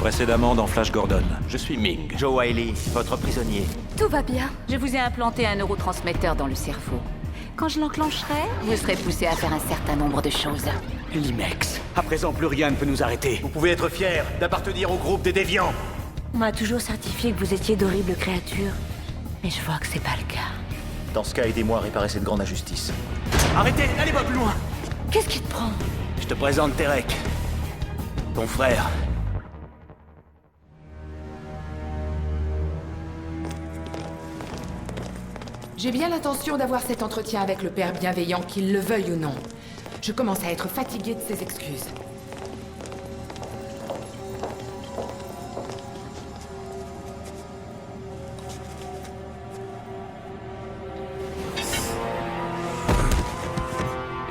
Précédemment dans Flash Gordon. Je suis Ming. Joe Wiley, votre prisonnier. Tout va bien. Je vous ai implanté un neurotransmetteur dans le cerveau. Quand je l'enclencherai, vous serez poussé à faire un certain nombre de choses. Limex. À présent, plus rien ne peut nous arrêter. Vous pouvez être fiers d'appartenir au groupe des déviants. On m'a toujours certifié que vous étiez d'horribles créatures. Mais je vois que c'est pas le cas. Dans ce cas, aidez-moi à réparer cette grande injustice. Arrêtez, n'allez pas plus loin. Qu'est-ce qui te prend? Je te présente Terek. Ton frère. J'ai bien l'intention d'avoir cet entretien avec le père bienveillant, qu'il le veuille ou non. Je commence à être fatiguée de ses excuses.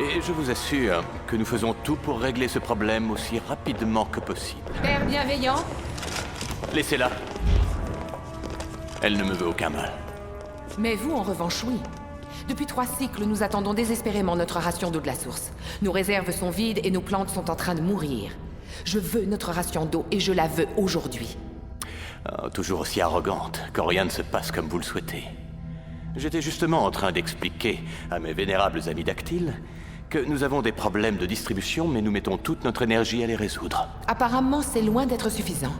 Et je vous assure que nous faisons tout pour régler ce problème aussi rapidement que possible. Père bienveillant? Laissez-la. Elle ne me veut aucun mal. Mais vous, en revanche, oui. Depuis 3 cycles, nous attendons désespérément notre ration d'eau de la source. Nos réserves sont vides et nos plantes sont en train de mourir. Je veux notre ration d'eau et je la veux aujourd'hui. Ah, toujours aussi arrogante, quand rien ne se passe comme vous le souhaitez. J'étais justement en train d'expliquer à mes vénérables amis dactyles que nous avons des problèmes de distribution, mais nous mettons toute notre énergie à les résoudre. Apparemment, c'est loin d'être suffisant.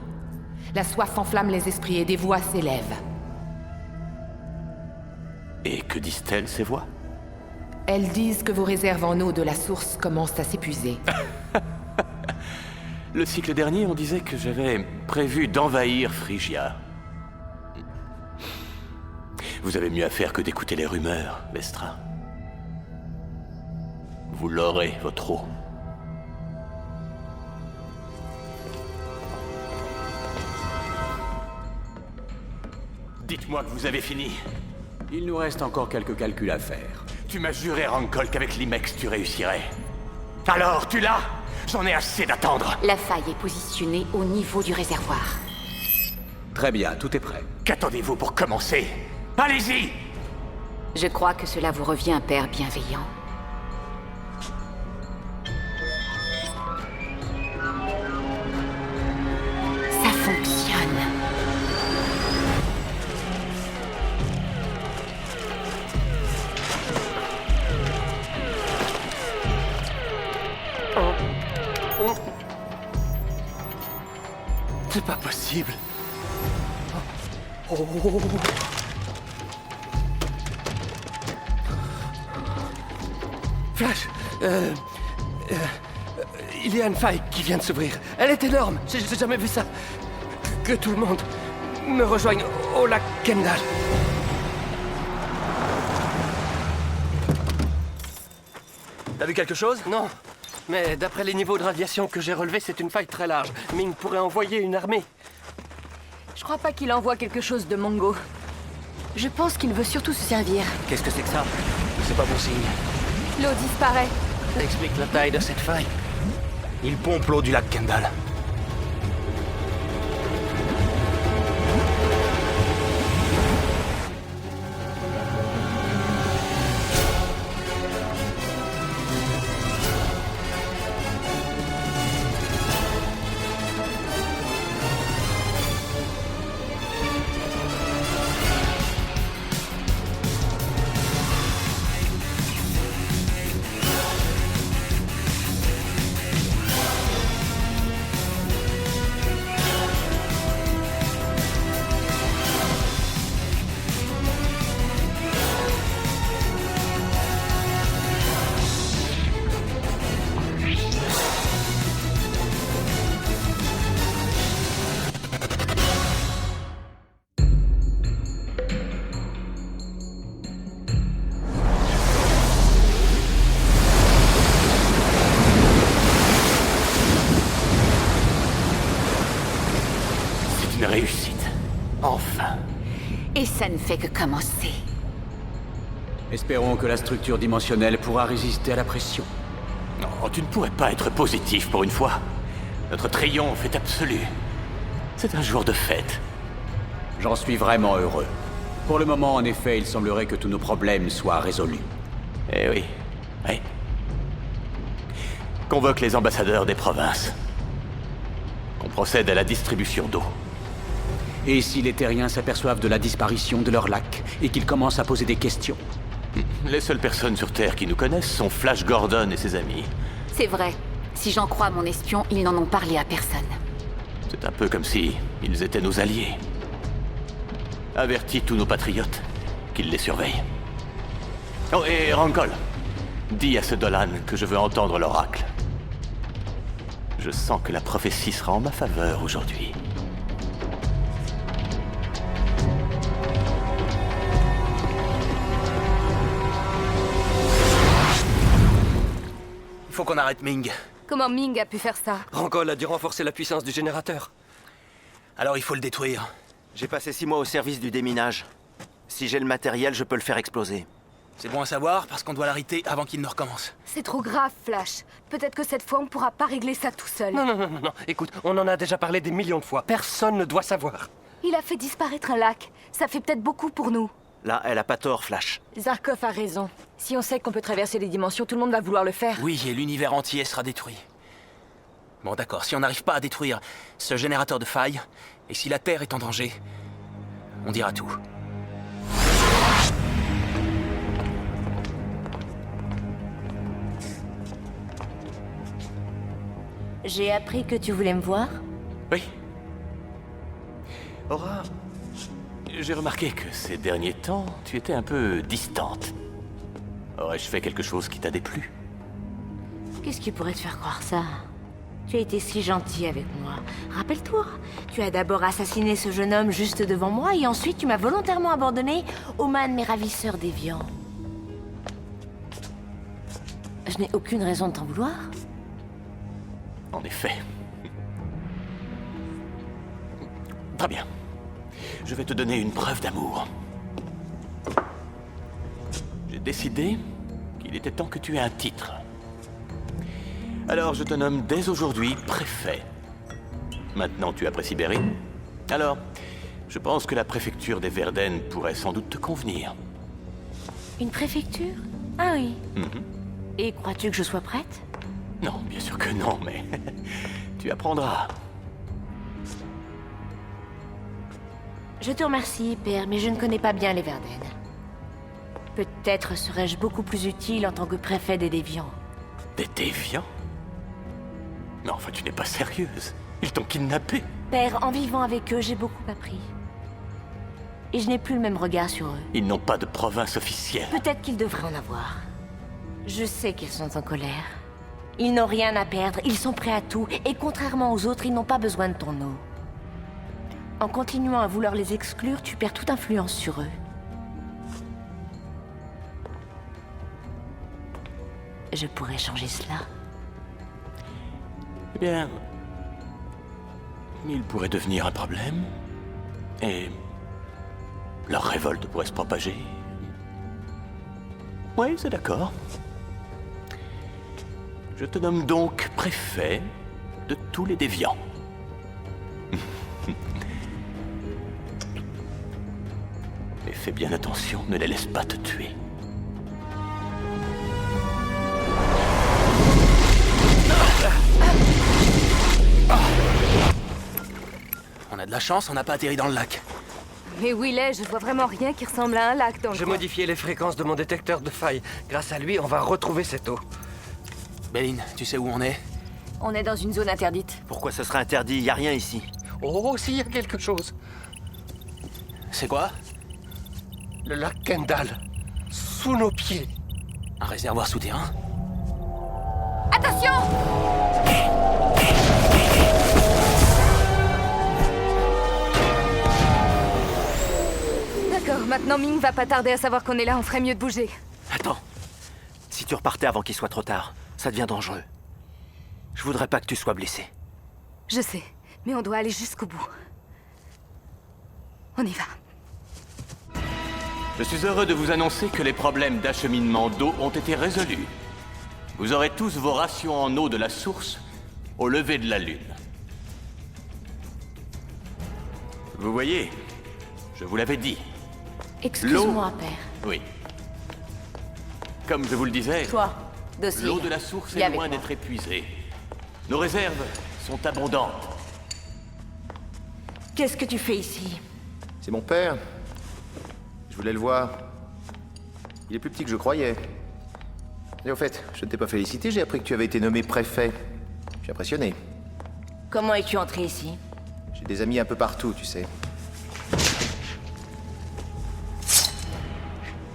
La soif enflamme les esprits et des voix s'élèvent. Et que disent-elles, ces voix? Elles disent que vos réserves en eau de la source commencent à s'épuiser. Le cycle dernier, on disait que j'avais prévu d'envahir Phrygia. Vous avez mieux à faire que d'écouter les rumeurs, Vestra. Vous l'aurez, votre eau. Dites-moi que vous avez fini. Il nous reste encore quelques calculs à faire. Tu m'as juré, Rankol, qu'avec l'Imex, tu réussirais. Alors, tu l'as? J'en ai assez d'attendre. La faille est positionnée au niveau du réservoir. Très bien, tout est prêt. Qu'attendez-vous pour commencer? Allez-y! Je crois que cela vous revient, père bienveillant. Ça fonctionne. C'est pas possible. Flash, il y a une faille qui vient de s'ouvrir. Elle est énorme, j'ai jamais vu ça. Que tout le monde me rejoigne au lac Kendall. T'as vu quelque chose? Non, mais d'après les niveaux de radiation que j'ai relevés, c'est une faille très large. Ming pourrait envoyer une armée. Je crois pas qu'il envoie quelque chose de Mongo. Je pense qu'il veut surtout se servir. Qu'est-ce que c'est que ça? C'est pas bon signe. L'eau disparaît. Ça explique la taille de cette faille. Il pompe l'eau du lac Kendall. Une réussite. Enfin. Et ça ne fait que commencer. Espérons que la structure dimensionnelle pourra résister à la pression. Non, tu ne pourrais pas être positif pour une fois. Notre triomphe est absolu. C'est un jour de fête. J'en suis vraiment heureux. Pour le moment, en effet, il semblerait que tous nos problèmes soient résolus. Eh oui. Oui. Convoque les ambassadeurs des provinces. Qu'on procède à la distribution d'eau. Et si les terriens s'aperçoivent de la disparition de leur lac et qu'ils commencent à poser des questions? Les seules personnes sur Terre qui nous connaissent sont Flash Gordon et ses amis. C'est vrai. Si j'en crois mon espion, ils n'en ont parlé à personne. C'est un peu comme si ils étaient nos alliés. Avertis tous nos patriotes qu'ils les surveillent. Oh, et Rancol, dis à ce Dolan que je veux entendre l'oracle. Je sens que la prophétie sera en ma faveur aujourd'hui. Il faut qu'on arrête Ming. Comment Ming a pu faire ça? Rancol a dû renforcer la puissance du générateur. Alors il faut le détruire. J'ai passé 6 mois au service du déminage. Si j'ai le matériel, je peux le faire exploser. C'est bon à savoir parce qu'on doit l'arrêter avant qu'il ne recommence. C'est trop grave, Flash. Peut-être que cette fois, on pourra pas régler ça tout seul. Non. Écoute, on en a déjà parlé des millions de fois. Personne ne doit savoir. Il a fait disparaître un lac. Ça fait peut-être beaucoup pour nous. Là, elle a pas tort, Flash. Zarkov a raison. Si on sait qu'on peut traverser les dimensions, tout le monde va vouloir le faire. Oui, et l'univers entier sera détruit. Bon d'accord, si on n'arrive pas à détruire ce générateur de failles, et si la Terre est en danger, on dira tout. J'ai appris que tu voulais me voir. Oui. Aura, j'ai remarqué que ces derniers temps, tu étais un peu distante. Aurais-je fait quelque chose qui t'a déplu? Qu'est-ce qui pourrait te faire croire ça? Tu as été si gentil avec moi. Rappelle-toi, tu as d'abord assassiné ce jeune homme juste devant moi et ensuite tu m'as volontairement abandonné aux mains de mes ravisseurs déviants. Je n'ai aucune raison de t'en vouloir. En effet. Très bien. Je vais te donner une preuve d'amour. J'ai décidé qu'il était temps que tu aies un titre. Alors je te nomme dès aujourd'hui préfet. Maintenant tu apprécies Bérine? Alors, je pense que la préfecture des Verden pourrait sans doute te convenir. Une préfecture? Ah oui. Et crois-tu que je sois prête? Non, bien sûr que non, mais tu apprendras. Je te remercie, père, mais je ne connais pas bien les Verden. Peut-être serais-je beaucoup plus utile en tant que préfet des déviants. Des déviants? Mais enfin, tu n'es pas sérieuse. Ils t'ont kidnappé. Père, en vivant avec eux, j'ai beaucoup appris. Et je n'ai plus le même regard sur eux. Ils n'ont pas de province officielle. Peut-être qu'ils devraient en avoir. Je sais qu'ils sont en colère. Ils n'ont rien à perdre, ils sont prêts à tout, et contrairement aux autres, ils n'ont pas besoin de ton eau. En continuant à vouloir les exclure, tu perds toute influence sur eux. Je pourrais changer cela. Eh bien, il pourrait devenir un problème. Et leur révolte pourrait se propager. Oui, c'est d'accord. Je te nomme donc préfet de tous les déviants. Mais fais bien attention, ne les laisse pas te tuer. On a de la chance, on n'a pas atterri dans le lac. Mais Willet, je vois vraiment rien qui ressemble à un lac dans le J'ai coin. modifié les fréquences de mon détecteur de failles. Grâce à lui, on va retrouver cette eau. Béline, tu sais où on est? On est dans une zone interdite. Pourquoi ce serait interdit? Y a rien ici. Oh, s'il y a quelque chose. C'est quoi? Le lac Kendall. Sous nos pieds. Un réservoir souterrain? Attention! D'accord, maintenant Ming va pas tarder à savoir qu'on est là, on ferait mieux de bouger. Attends. Si tu repartais avant qu'il soit trop tard, ça devient dangereux. Je voudrais pas que tu sois blessé. Je sais, mais on doit aller jusqu'au bout. On y va. Je suis heureux de vous annoncer que les problèmes d'acheminement d'eau ont été résolus. Vous aurez tous vos rations en eau de la source au lever de la lune. Vous voyez, je vous l'avais dit. Excuse-moi, père. Oui. Comme je vous le disais, Toi, dossier. l'eau de la source Viens est avec loin moi. d'être épuisée. Nos réserves sont abondantes. Qu'est-ce que tu fais ici? C'est mon père. Je voulais le voir. Il est plus petit que je croyais. Et au fait, je ne t'ai pas félicité, j'ai appris que tu avais été nommé préfet. Je suis impressionné. Comment es-tu entré ici? J'ai des amis un peu partout, tu sais.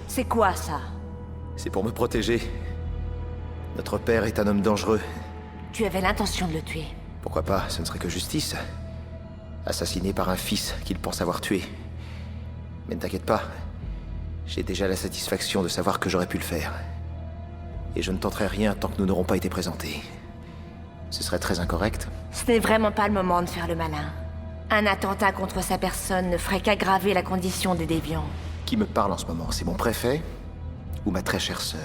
C'est quoi ça? C'est pour me protéger. Notre père est un homme dangereux. Tu avais l'intention de le tuer. Pourquoi pas, ce ne serait que justice. Assassiné par un fils qu'il pense avoir tué. Mais ne t'inquiète pas. J'ai déjà la satisfaction de savoir que j'aurais pu le faire. Et je ne tenterai rien tant que nous n'aurons pas été présentés. Ce serait très incorrect. Ce n'est vraiment pas le moment de faire le malin. Un attentat contre sa personne ne ferait qu'aggraver la condition des déviants. Qui me parle en ce moment? C'est mon préfet ou ma très chère sœur?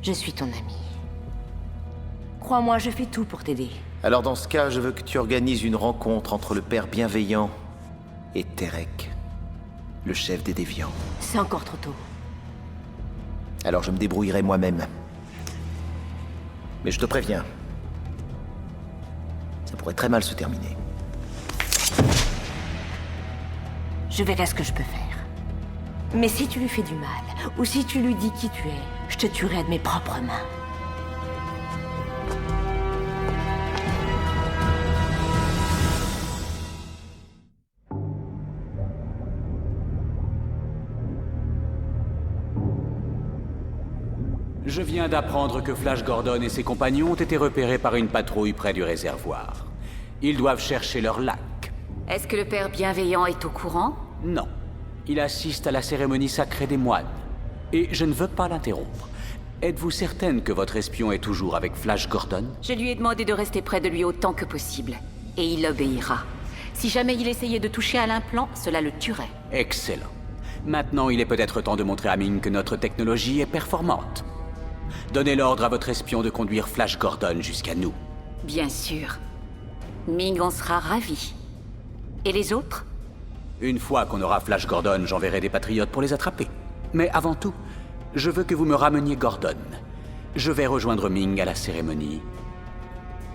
Je suis ton ami. Crois-moi, je fais tout pour t'aider. Alors dans ce cas, je veux que tu organises une rencontre entre le père bienveillant et Terek, le chef des déviants. C'est encore trop tôt. Alors je me débrouillerai moi-même. Mais je te préviens, ça pourrait très mal se terminer. Je verrai ce que je peux faire. Mais si tu lui fais du mal, ou si tu lui dis qui tu es, je te tuerai de mes propres mains. Je viens d'apprendre que Flash Gordon et ses compagnons ont été repérés par une patrouille près du réservoir. Ils doivent chercher leur lac. Est-ce que le père bienveillant est au courant? Non. Il assiste à la cérémonie sacrée des moines. Et je ne veux pas l'interrompre. Êtes-vous certaine que votre espion est toujours avec Flash Gordon? Je lui ai demandé de rester près de lui autant que possible. Et il obéira. Si jamais il essayait de toucher à l'implant, cela le tuerait. Excellent. Maintenant, il est peut-être temps de montrer à Ming que notre technologie est performante. Donnez l'ordre à votre espion de conduire Flash Gordon jusqu'à nous. Bien sûr. Ming en sera ravi. Et les autres? Une fois qu'on aura Flash Gordon, j'enverrai des patriotes pour les attraper. Mais avant tout, je veux que vous me rameniez Gordon. Je vais rejoindre Ming à la cérémonie.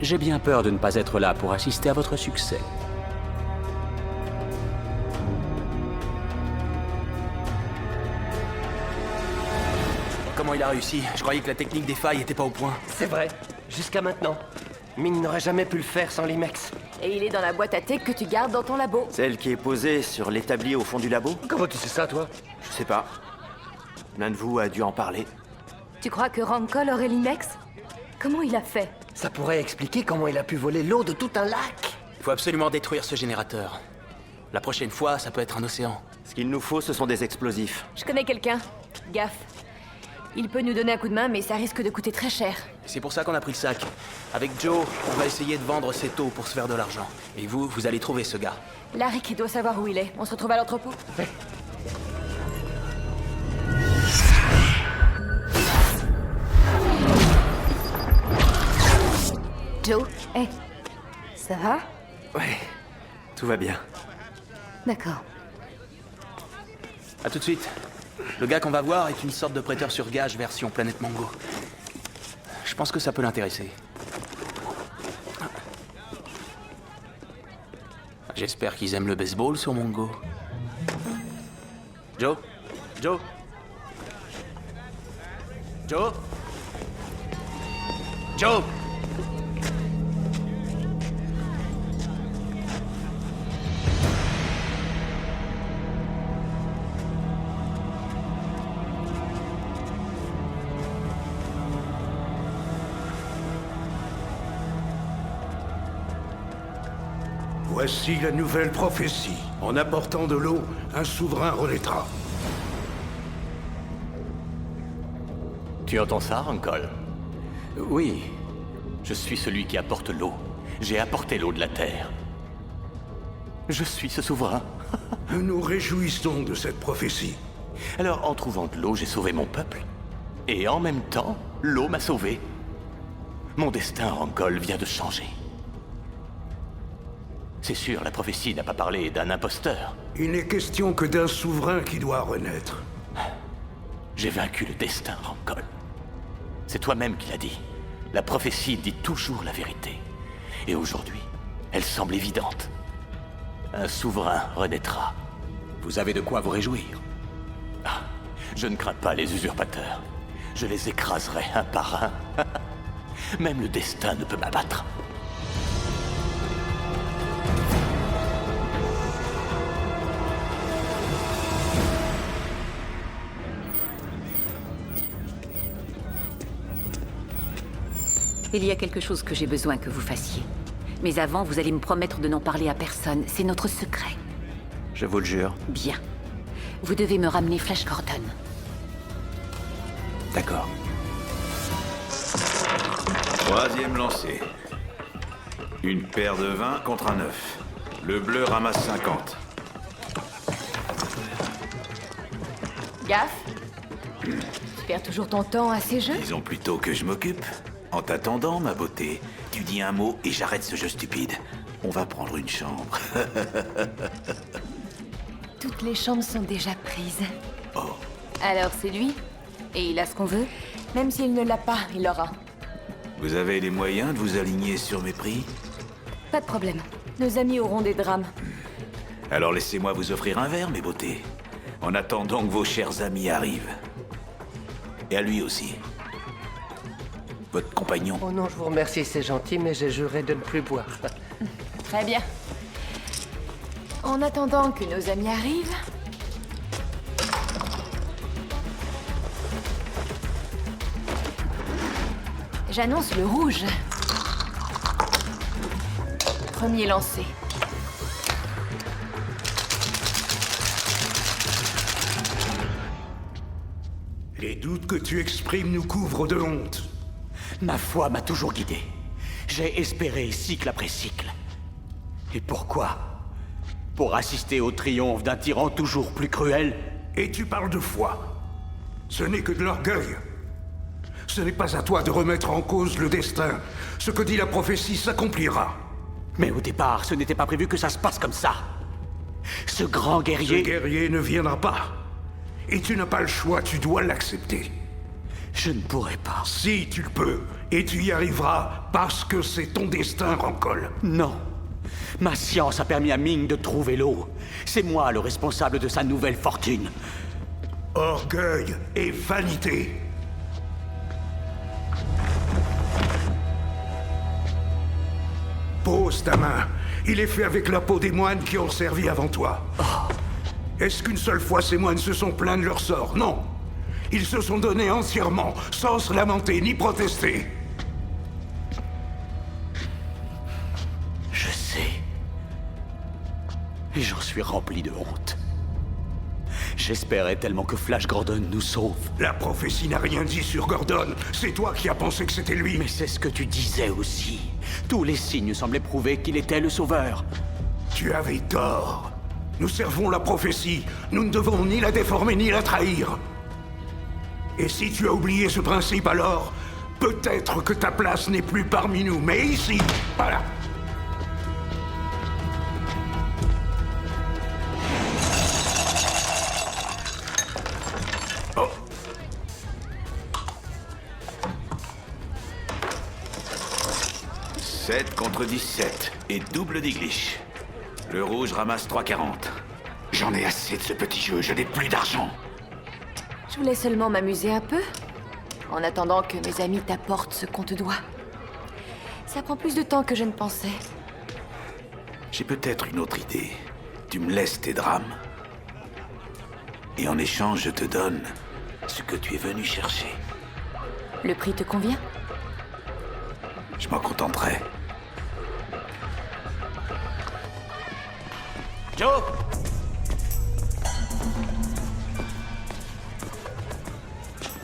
J'ai bien peur de ne pas être là pour assister à votre succès. Comment il a réussi? Je croyais que la technique des failles était pas au point. C'est vrai, jusqu'à maintenant. Ming n'aurait jamais pu le faire sans l'Imex. Et il est dans la boîte à thé que tu gardes dans ton labo. Celle qui est posée sur l'établi au fond du labo? Comment tu sais ça, toi? Je sais pas. L'un de vous a dû en parler. Tu crois que Rancol aurait l'Imex? Comment il a fait? Ça pourrait expliquer comment il a pu voler l'eau de tout un lac. Il faut absolument détruire ce générateur. La prochaine fois, ça peut être un océan. Ce qu'il nous faut, ce sont des explosifs. Je connais quelqu'un. Gaffe. Il peut nous donner un coup de main, mais ça risque de coûter très cher. C'est pour ça qu'on a pris le sac. Avec Joe, on va essayer de vendre cette eau pour se faire de l'argent. Et vous allez trouver ce gars. Larry doit savoir où il est. On se retrouve à l'entrepôt? Joe, hey, ça va? Ouais, tout va bien. D'accord. À tout de suite. Le gars qu'on va voir est une sorte de prêteur sur gage version Planète Mongo. Je pense que ça peut l'intéresser. J'espère qu'ils aiment le baseball sur Mongo. Joe? Joe? Joe? Joe? Voici la nouvelle prophétie. En apportant de l'eau, un souverain renaîtra. Tu entends ça, Rancol? Oui. Je suis celui qui apporte l'eau. J'ai apporté l'eau de la terre. Je suis ce souverain. Nous nous réjouissons de cette prophétie. Alors, en trouvant de l'eau, j'ai sauvé mon peuple. Et en même temps, l'eau m'a sauvé. Mon destin, Rancol, vient de changer. C'est sûr, la prophétie n'a pas parlé d'un imposteur. Il n'est question que d'un souverain qui doit renaître. J'ai vaincu le destin, Rancol. C'est toi-même qui l'as dit. La prophétie dit toujours la vérité. Et aujourd'hui, elle semble évidente. Un souverain renaîtra. Vous avez de quoi vous réjouir. Ah, je ne crains pas les usurpateurs. Je les écraserai un par un. Même le destin ne peut m'abattre. Il y a quelque chose que j'ai besoin que vous fassiez. Mais avant, vous allez me promettre de n'en parler à personne. C'est notre secret. Je vous le jure. Bien. Vous devez me ramener Flash Gordon. D'accord. Troisième lancé. Une paire de 20 contre un 9. Le bleu ramasse 50. Gaffe. Tu perds toujours ton temps à ces jeux? Disons plutôt que je m'occupe. En t'attendant, ma beauté, tu dis un mot et j'arrête ce jeu stupide. On va prendre une chambre. Toutes les chambres sont déjà prises. Oh. Alors c'est lui? Et il a ce qu'on veut? Même s'il ne l'a pas, il l'aura. Vous avez les moyens de vous aligner sur mes prix? Pas de problème. Nos amis auront des drames. Alors laissez-moi vous offrir un verre, mes beautés. En attendant que vos chers amis arrivent. Et à lui aussi. Votre compagnon. Oh non, je vous remercie, c'est gentil, mais j'ai juré de ne plus boire. Très bien. En attendant que nos amis arrivent... J'annonce le rouge. Premier lancé. Les doutes que tu exprimes nous couvrent de honte. Ma foi m'a toujours guidé. J'ai espéré cycle après cycle. Et pourquoi? Pour assister au triomphe d'un tyran toujours plus cruel? Et tu parles de foi. Ce n'est que de l'orgueil. Ce n'est pas à toi de remettre en cause le destin. Ce que dit la prophétie s'accomplira. Mais au départ, ce n'était pas prévu que ça se passe comme ça. Ce grand guerrier... Ce guerrier ne viendra pas. Et tu n'as pas le choix, tu dois l'accepter. Je ne pourrai pas. Si, tu le peux. Et tu y arriveras parce que c'est ton destin, Rancol. Non. Ma science a permis à Ming de trouver l'eau. C'est moi le responsable de sa nouvelle fortune. Orgueil et vanité. Pose ta main. Il est fait avec la peau des moines qui ont servi avant toi. Est-ce qu'une seule fois ces moines se sont plaints de leur sort? Non. Ils se sont donnés entièrement, sans se lamenter ni protester. Je sais. Et j'en suis rempli de honte. J'espérais tellement que Flash Gordon nous sauve. La prophétie n'a rien dit sur Gordon. C'est toi qui as pensé que c'était lui. Mais c'est ce que tu disais aussi. Tous les signes semblaient prouver qu'il était le sauveur. Tu avais tort. Nous servons la prophétie. Nous ne devons ni la déformer ni la trahir. Et si tu as oublié ce principe alors, peut-être que ta place n'est plus parmi nous, mais ici, voilà. Oh. « 7 contre 17, et double d'Iglish. Le rouge ramasse 3,40. J'en ai assez de ce petit jeu, je n'ai plus d'argent. Je voulais seulement m'amuser un peu, en attendant que mes amis t'apportent ce qu'on te doit. Ça prend plus de temps que je ne pensais. J'ai peut-être une autre idée. Tu me laisses tes drames. Et en échange, je te donne ce que tu es venu chercher. Le prix te convient? Je m'en contenterai. Joe!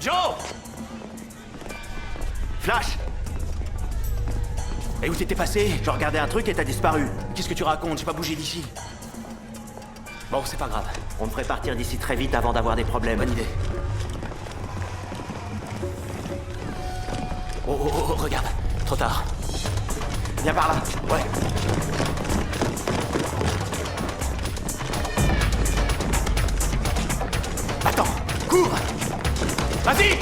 Joe! Flash! Et où t'étais passé? Je regardais un truc et t'as disparu. Qu'est-ce que tu racontes? J'ai pas bougé d'ici. Bon, c'est pas grave. On devrait partir d'ici très vite avant d'avoir des problèmes. Bonne idée. Oh, oh, oh, regarde. Trop tard. Viens par là. Ouais. Attends, cours! Vas-y!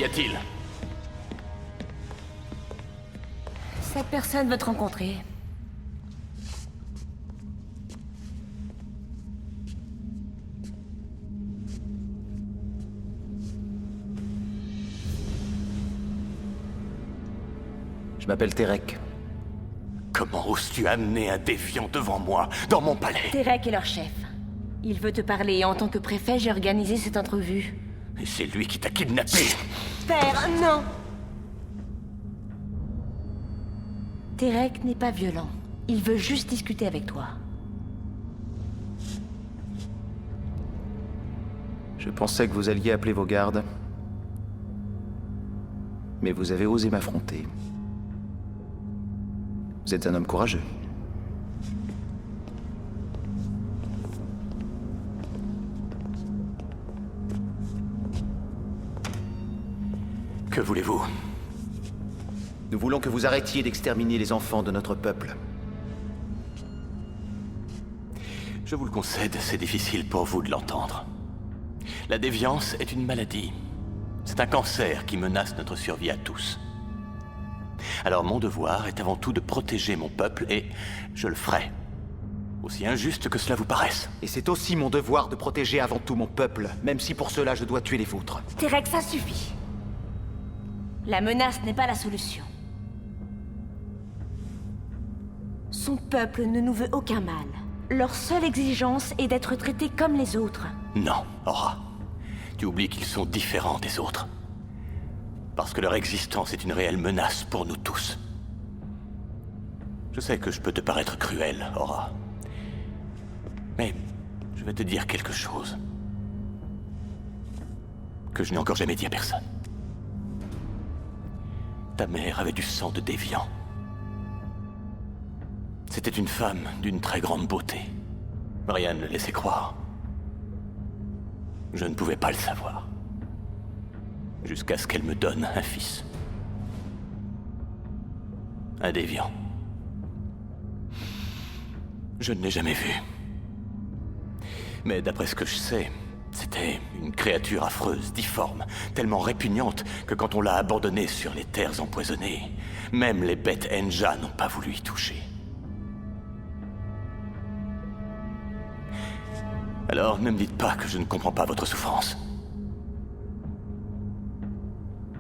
a-t-il? Cette personne veut te rencontrer. Je m'appelle Terek. Comment oses-tu amener un déviant devant moi, dans mon palais? Terek est leur chef. Il veut te parler et en tant que préfet, j'ai organisé cette entrevue. Et c'est lui qui t'a kidnappé. Père, non! Terek n'est pas violent. Il veut juste discuter avec toi. Je pensais que vous alliez appeler vos gardes. Mais vous avez osé m'affronter. Vous êtes un homme courageux. Que voulez-vous? Nous voulons que vous arrêtiez d'exterminer les enfants de notre peuple. Je vous le concède, c'est difficile pour vous de l'entendre. La déviance est une maladie. C'est un cancer qui menace notre survie à tous. Alors mon devoir est avant tout de protéger mon peuple et je le ferai. Aussi injuste que cela vous paraisse. Et c'est aussi mon devoir de protéger avant tout mon peuple, même si pour cela je dois tuer les vôtres. Terek, ça suffit. La menace n'est pas la solution. Son peuple ne nous veut aucun mal. Leur seule exigence est d'être traités comme les autres. Non, Aura. Tu oublies qu'ils sont différents des autres. Parce que leur existence est une réelle menace pour nous tous. Je sais que je peux te paraître cruel, Aura. Mais je vais te dire quelque chose que je n'ai encore jamais dit à personne. Ta mère avait du sang de déviant. C'était une femme d'une très grande beauté. Rien ne le laissait croire. Je ne pouvais pas le savoir. Jusqu'à ce qu'elle me donne un fils. Un déviant. Je ne l'ai jamais vu. Mais d'après ce que je sais, c'était une créature affreuse, difforme, tellement répugnante que quand on l'a abandonnée sur les terres empoisonnées, même les bêtes Enja n'ont pas voulu y toucher. Alors ne me dites pas que je ne comprends pas votre souffrance.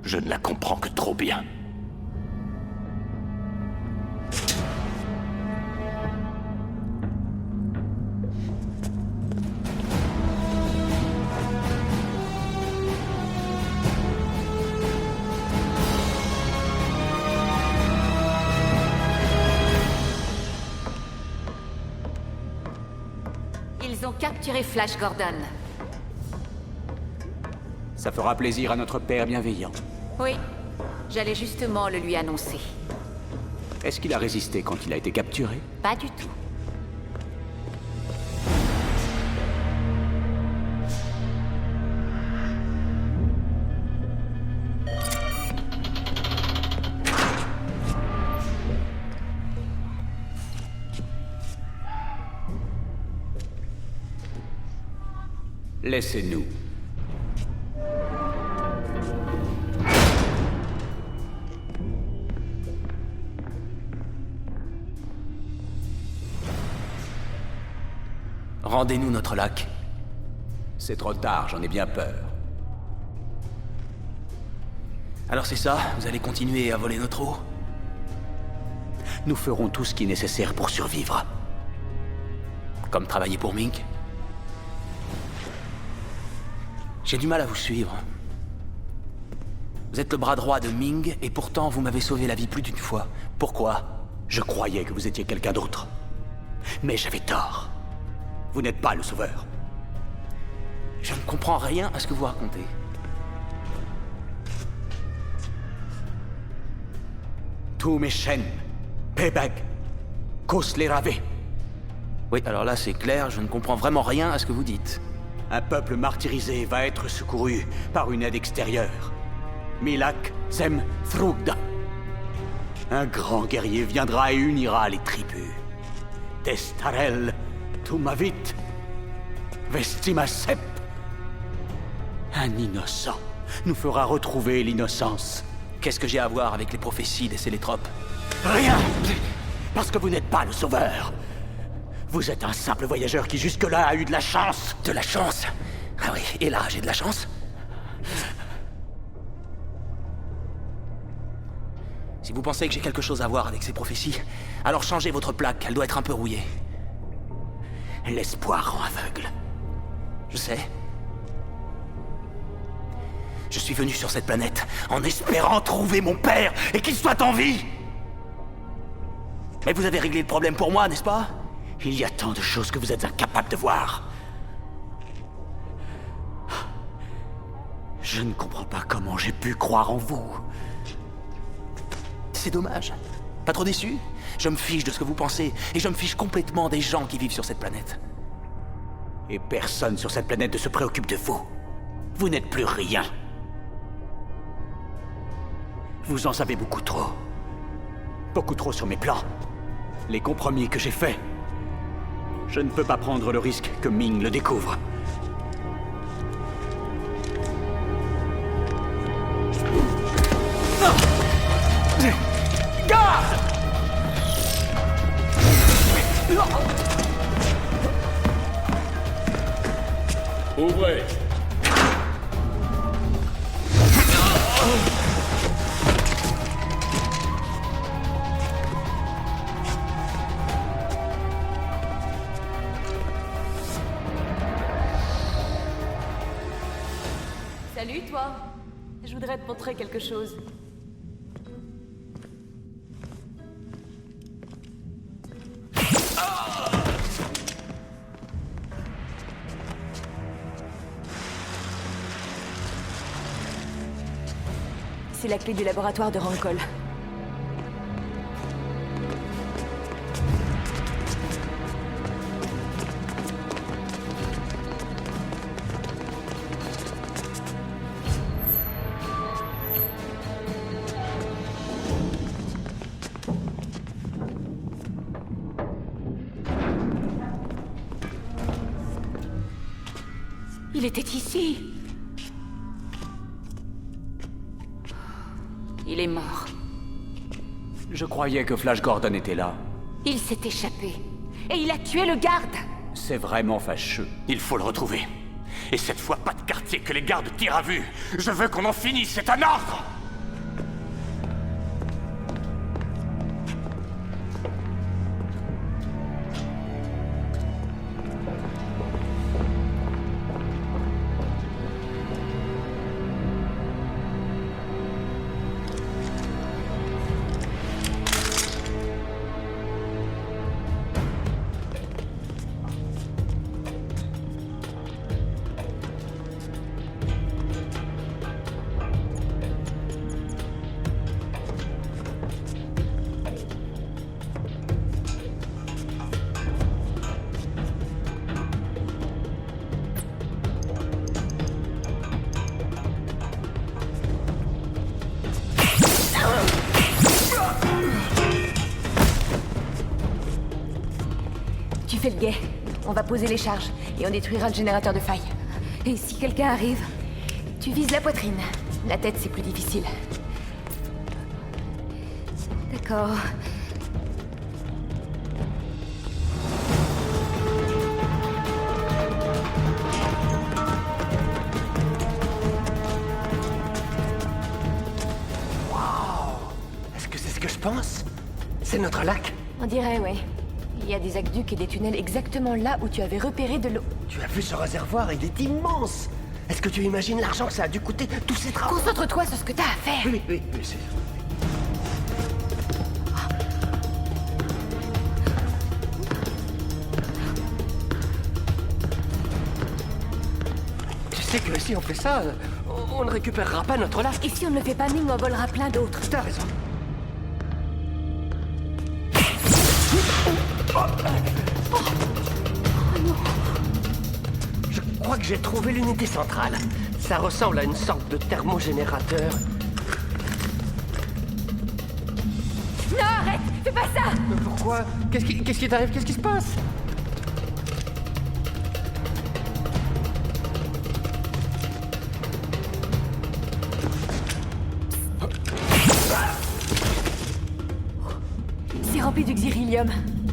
Je ne la comprends que trop bien. Ils ont capturé Flash Gordon. Ça fera plaisir à notre père bienveillant. Oui, j'allais justement le lui annoncer. Est-ce qu'il a résisté quand il a été capturé? Pas du tout. Laissez-nous. Rendez-nous notre lac. C'est trop tard, j'en ai bien peur. Alors c'est ça? Vous allez continuer à voler notre eau? Nous ferons tout ce qui est nécessaire pour survivre. Comme travailler pour Mink? J'ai du mal à vous suivre. Vous êtes le bras droit de Ming, et pourtant vous m'avez sauvé la vie plus d'une fois. Pourquoi? Je croyais que vous étiez quelqu'un d'autre. Mais j'avais tort. Vous n'êtes pas le sauveur. Je ne comprends rien à ce que vous racontez. Tous mes chaînes, Pebeg, Koslerave. Oui, alors là c'est clair, je ne comprends vraiment rien à ce que vous dites. Un peuple martyrisé va être secouru par une aide extérieure. Milak Zem Thrugda. Un grand guerrier viendra et unira les tribus. Testarel Tumavit Vestimasep. Un innocent nous fera retrouver l'innocence. Qu'est-ce que j'ai à voir avec les prophéties des Célestropes? Rien! Parce que vous n'êtes pas le sauveur. Vous êtes un simple voyageur qui jusque-là a eu de la chance. De la chance? Ah oui, et là, j'ai de la chance? Si vous pensez que j'ai quelque chose à voir avec ces prophéties, alors changez votre plaque, elle doit être un peu rouillée. L'espoir rend aveugle. Je sais. Je suis venu sur cette planète en espérant trouver mon père et qu'il soit en vie. Mais vous avez réglé le problème pour moi, n'est-ce pas? Il y a tant de choses que vous êtes incapable de voir. Je ne comprends pas comment j'ai pu croire en vous. C'est dommage. Pas trop déçu? Je me fiche de ce que vous pensez, et je me fiche complètement des gens qui vivent sur cette planète. Et personne sur cette planète ne se préoccupe de vous. Vous n'êtes plus rien. Vous en savez beaucoup trop. Beaucoup trop sur mes plans. Les compromis que j'ai faits. Je ne peux pas prendre le risque que Ming le découvre. Garde! Ouvrez! Salut, toi. Je voudrais te montrer quelque chose. C'est la clé du laboratoire de Rancol. Il était ici. Il est mort. Je croyais que Flash Gordon était là. Il s'est échappé. Et il a tué le garde. C'est vraiment fâcheux. Il faut le retrouver. Et cette fois, pas de quartier que les gardes tirent à vue. Je veux qu'on en finisse, c'est un ordre! Tu fais le guet. On va poser les charges et on détruira le générateur de faille. Et si quelqu'un arrive, tu vises la poitrine. La tête, c'est plus difficile. D'accord. Est-ce que c'est ce que je pense? C'est notre lac? On dirait, ouais. Il y a des aqueducs et des tunnels exactement là où tu avais repéré de l'eau. Tu as vu ce réservoir? Il est immense! Est-ce que tu imagines l'argent que ça a dû coûter, tous ces travaux? Concentre-toi sur ce que t'as à faire! Oui, c'est... Tu sais que si on fait ça, on ne récupérera pas notre lac. Et si on ne le fait pas, Ming en volera plein d'autres. T'as raison. Je crois que j'ai trouvé l'unité centrale. Ça ressemble à une sorte de thermogénérateur. Non, arrête! Fais pas ça! Mais pourquoi? Qu'est-ce qui t'arrive? Qu'est-ce qui se passe? rempli de xyrillium.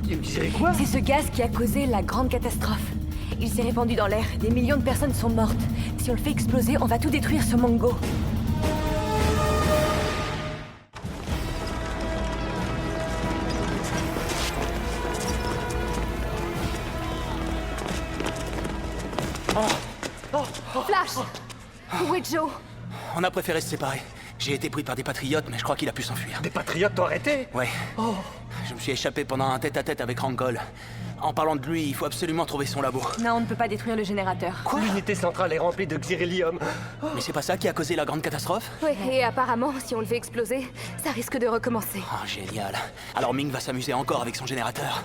Tu me disais quoi? C'est ce gaz qui a causé la grande catastrophe. Il s'est répandu dans l'air, des millions de personnes sont mortes. Si on le fait exploser, on va tout détruire ce Mongo. Flash! Où est Joe? On a préféré se séparer. J'ai été pris par des patriotes, mais je crois qu'il a pu s'enfuir. Des patriotes t'ont arrêté? Ouais. Oh. Je me suis échappé pendant un tête-à-tête avec Rankol. En parlant de lui, il faut absolument trouver son labo. Non, on ne peut pas détruire le générateur. Quoi? L'unité centrale est remplie de xyrillium. Mais c'est pas ça qui a causé la grande catastrophe? Oui, et apparemment, si on le fait exploser, ça risque de recommencer. Ah, génial. Alors Ming va s'amuser encore avec son générateur.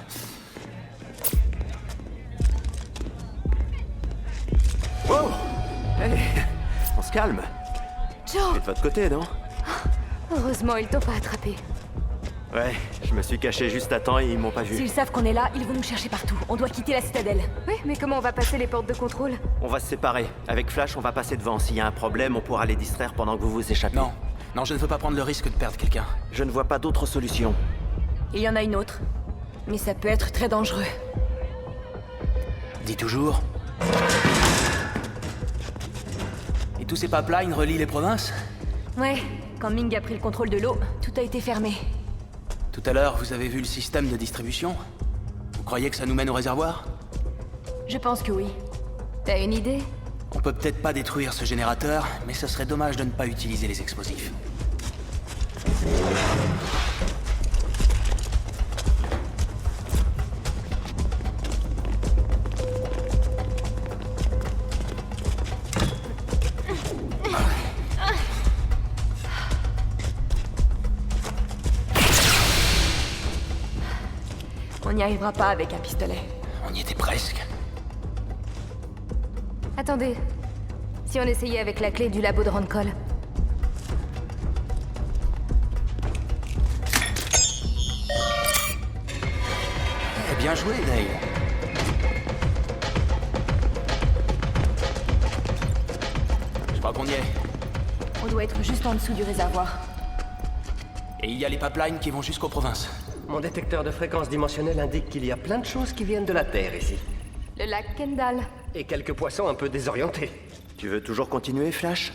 Wow! Hey, on se calme. Joe! T'es de votre côté, non? Heureusement, ils t'ont pas attrapé. Ouais, je me suis caché juste à temps et ils m'ont pas vu. S'ils savent qu'on est là, ils vont nous chercher partout. On doit quitter la citadelle. Oui, mais comment on va passer les portes de contrôle? On va se séparer. Avec Flash, on va passer devant. S'il y a un problème, on pourra les distraire pendant que vous vous échappez. Non. Non, je ne veux pas prendre le risque de perdre quelqu'un. Je ne vois pas d'autre solution. Il y en a une autre. Mais ça peut être très dangereux. Dis toujours. Et tous ces pipelines relient les provinces? Ouais, quand Ming a pris le contrôle de l'eau, tout a été fermé. Tout à l'heure, vous avez vu le système de distribution? Vous croyez que ça nous mène au réservoir? Je pense que oui. T'as une idée? On peut peut-être pas détruire ce générateur, mais ce serait dommage de ne pas utiliser les explosifs. On n'y arrivera pas avec un pistolet. On y était presque. Attendez. Si on essayait avec la clé du labo de Rankol? Bien joué, Dale. Je crois qu'on y est. On doit être juste en dessous du réservoir. Et il y a les pipelines qui vont jusqu'aux provinces. Mon détecteur de fréquence dimensionnelle indique qu'il y a plein de choses qui viennent de la Terre ici. Le lac Kendall. Et quelques poissons un peu désorientés. Tu veux toujours continuer, Flash?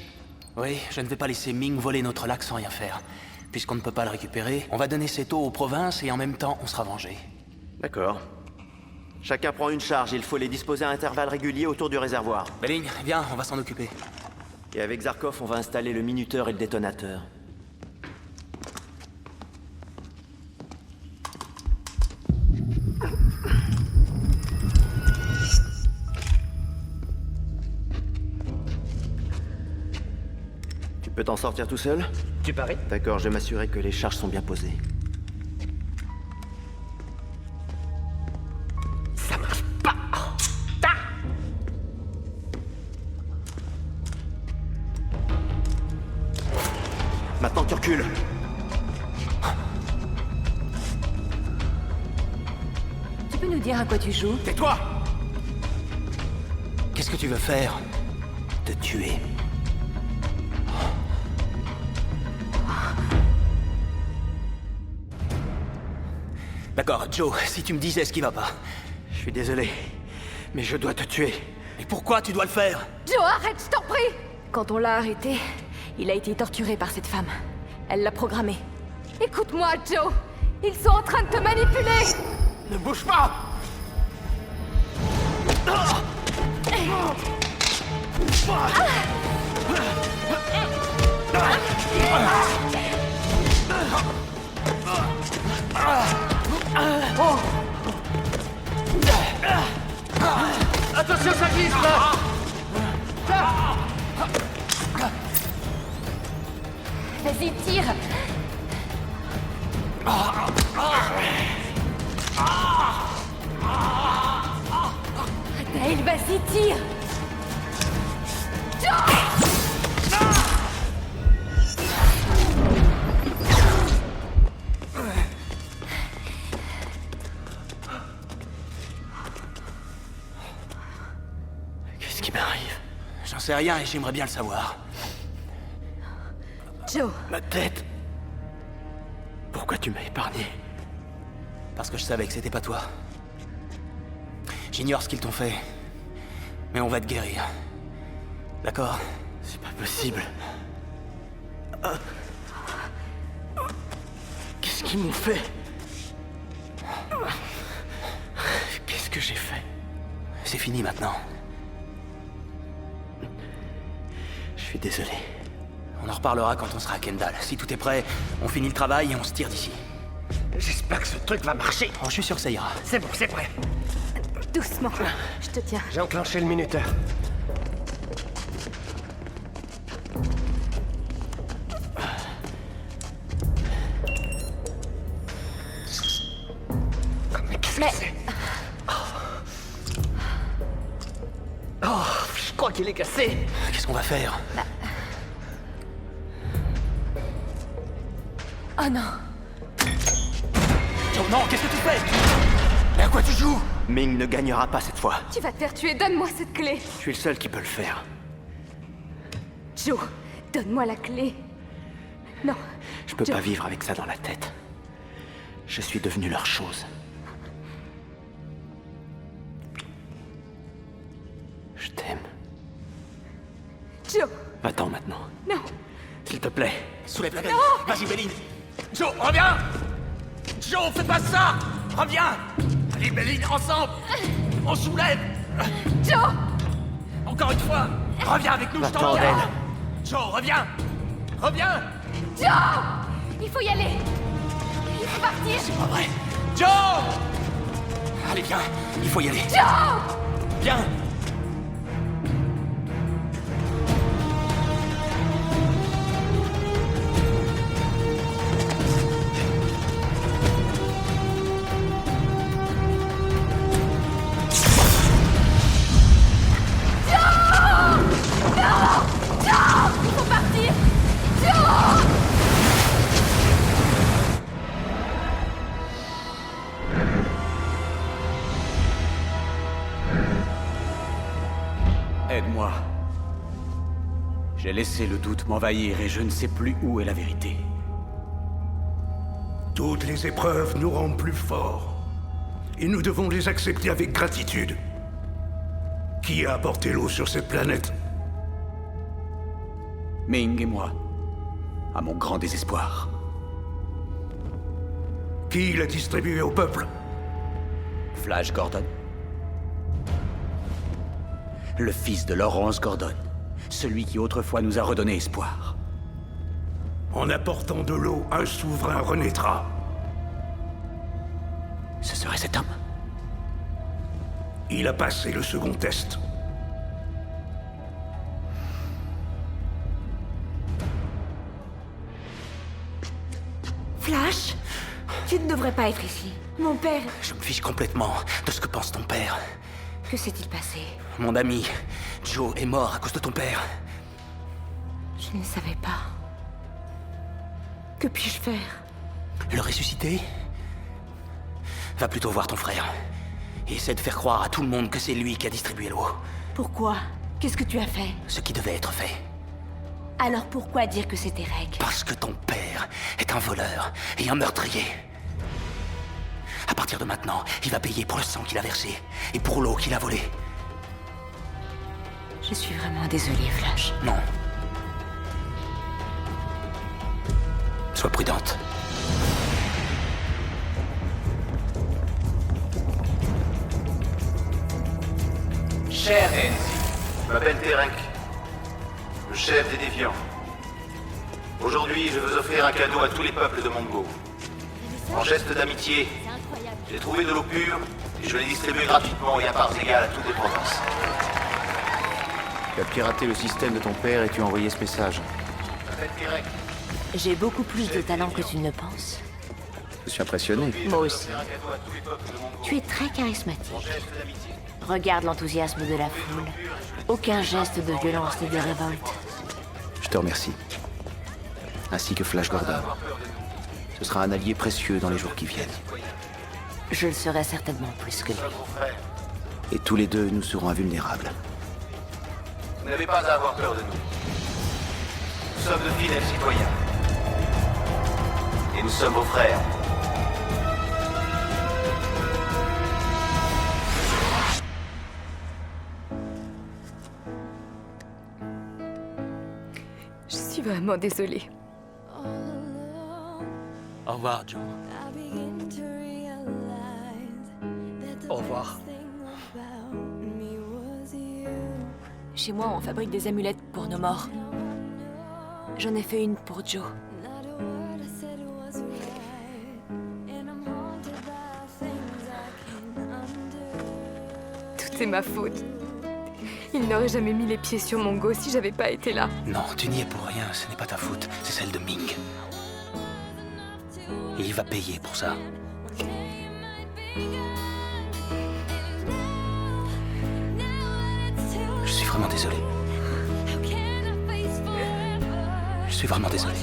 Oui, je ne vais pas laisser Ming voler notre lac sans rien faire. Puisqu'on ne peut pas le récupérer, on va donner cette eau aux provinces et en même temps, on sera vengé. D'accord. Chacun prend une charge, il faut les disposer à intervalles réguliers autour du réservoir. Belling, viens, on va s'en occuper. Et avec Zarkov, on va installer le minuteur et le détonateur. Tu peux t'en sortir tout seul? Tu paries? D'accord, je vais m'assurer que les charges sont bien posées. Ça marche pas! Maintenant tu recules. Tu peux nous dire à quoi tu joues? Tais-toi! Qu'est-ce que tu veux faire? Te tuer. D'accord, Joe, si tu me disais ce qui va pas. Je suis désolé, mais je dois te tuer. Mais pourquoi tu dois le faire? Joe, arrête, je t'en prie! Quand on l'a arrêté, il a été torturé par cette femme. Elle l'a programmé. Écoute-moi, Joe! Ils sont en train de te manipuler! Ne bouge pas! Attention, ça glisse là! Vas-y, tire! Dale, vas-y, tire! Qu'est-ce qui m'arrive? J'en sais rien et j'aimerais bien le savoir. Joe! Ma tête. Pourquoi tu m'as épargné? Parce que je savais que c'était pas toi. J'ignore ce qu'ils t'ont fait. Mais on va te guérir. D'accord? C'est pas possible. Qu'est-ce qu'ils m'ont fait? Qu'est-ce que j'ai fait? C'est fini maintenant. Je suis désolé. On en reparlera quand on sera à Kendall. Si tout est prêt, on finit le travail et on se tire d'ici. J'espère que ce truc va marcher. Oh, je suis sûr que ça ira. C'est bon, c'est prêt. Doucement, je te tiens. J'ai enclenché le minuteur. Mais qu'est-ce que c'est? Oh, je crois qu'il est cassé. Qu'est-ce qu'on va faire? Oh non. Oh non, qu'est-ce que tu fais? Mais à quoi tu joues? Ming ne gagnera pas cette fois. Tu vas te faire tuer, donne-moi cette clé. Je suis le seul qui peut le faire. Joe, donne-moi la clé. Non. Je peux Joe. pas vivre avec ça dans la tête. Je suis devenu leur chose. Je t'aime. Joe. Va-t'en maintenant. Non. S'il te plaît. Soulève la tête. Vas-y, Béline. Joe, reviens. Joe, fais pas ça. Reviens. Allez, Béline, ensemble. On soulève. Joe. Encore une fois. Reviens avec nous, je t'en Va-t'en prie. d'elle. Joe, reviens. Reviens. Joe. Il faut y aller. Il faut partir. C'est pas vrai. Joe. Allez, viens. Il faut y aller. Joe. Viens. Aide-moi. J'ai laissé le doute m'envahir et je ne sais plus où est la vérité. Toutes les épreuves nous rendent plus forts. Et nous devons les accepter avec gratitude. Qui a apporté l'eau sur cette planète? Ming et moi, à mon grand désespoir. Qui l'a distribué au peuple? Flash Gordon. Le fils de Laurence Gordon. Celui qui autrefois nous a redonné espoir. En apportant de l'eau, un souverain renaîtra. Ce serait cet homme. Il a passé le second test. Flash, tu ne devrais pas être ici. Mon père... Je me fiche complètement de ce que pense ton père. Que s'est-il passé? Mon ami, Joe, est mort à cause de ton père. Je ne savais pas. Que puis-je faire? Le ressusciter? Va plutôt voir ton frère. Et essaie de faire croire à tout le monde que c'est lui qui a distribué l'eau. Pourquoi? Qu'est-ce que tu as fait? Ce qui devait être fait. Alors pourquoi dire que c'était Reg? Parce que ton père est un voleur et un meurtrier. À partir de maintenant, il va payer pour le sang qu'il a versé et pour l'eau qu'il a volée. Je suis vraiment désolée, Flash. Non. Sois prudente. Cher Nancy, je m'appelle Terek, le chef des déviants. Aujourd'hui, je veux offrir un cadeau à tous les peuples de Mongo. En geste d'amitié, j'ai trouvé de l'eau pure et je l'ai distribuée gratuitement et à parts égales à toutes les provinces. Tu as piraté le système de ton père et tu as envoyé ce message. Je m'appelle Terek. J'ai beaucoup plus de talent que tu ne penses. Je suis impressionné. Moi aussi. Tu es très charismatique. Regarde l'enthousiasme de la foule. Aucun geste de violence ni de révolte. Je te remercie. Ainsi que Flash Gordon. Ce sera un allié précieux dans les jours qui viennent. Je le serai certainement plus que lui. Et tous les deux, nous serons invulnérables. Vous n'avez pas à avoir peur de nous. Nous sommes de fidèles citoyens. Et nous sommes vos frères. vraiment désolée. Au revoir, Joe. Au revoir. Chez moi, on fabrique des amulettes pour nos morts. J'en ai fait une pour Joe. Tout est ma faute. Il n'aurait jamais mis les pieds sur mon go si j'avais pas été là. Non, tu n'y es pour rien, ce n'est pas ta faute, c'est celle de Ming. Et il va payer pour ça. Je suis vraiment désolé. Je suis vraiment désolé.